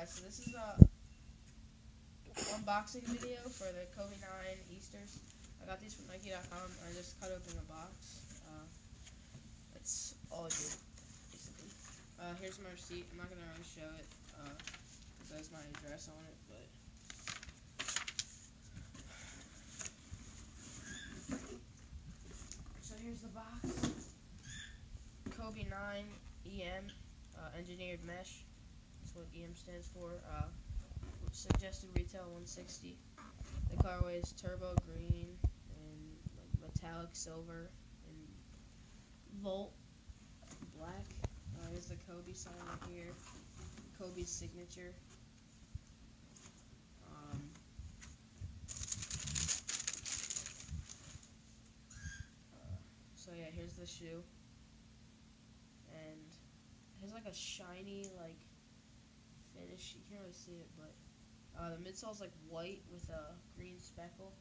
So this is a unboxing video for the Kobe 9 Easters. I got these from Nike.com. I just cut open the box. That's all I did, basically. Here's my receipt. I'm not going to really show it because there's my address on it, but so here's the box. Kobe 9 EM engineered mesh. That's what EM stands for. Suggested retail $160. The colorway is turbo green and like metallic silver and Volt black. Here's the Kobe sign right here. Kobe's signature. So yeah, here's the shoe, and it has like a shiny like finish. You can't really see it, but the midsole is like white with a green speckle,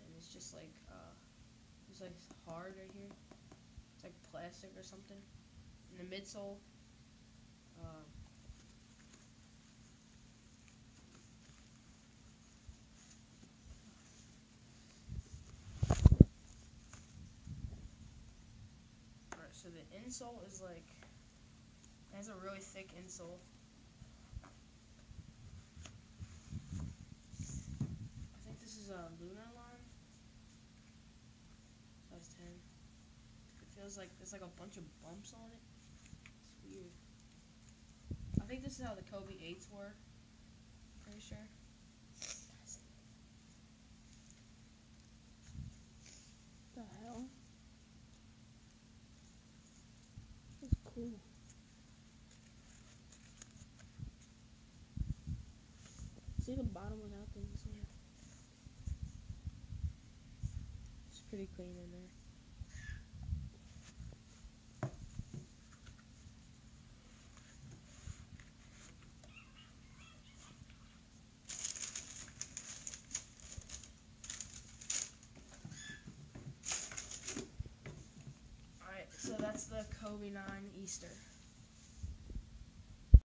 and it's just like it's like hard right here. It's like plastic or something. And the midsole, alright. So the insole is like it has a really thick insole. I think this is a Lunar line, size 10. It feels like there's like a bunch of bumps on it. It's weird. I think this is how the Kobe 8s were. Pretty sure. The hell? That's cool. See the bottom without the insole? It's pretty clean in there. Alright, so that's the Kobe 9 Easter.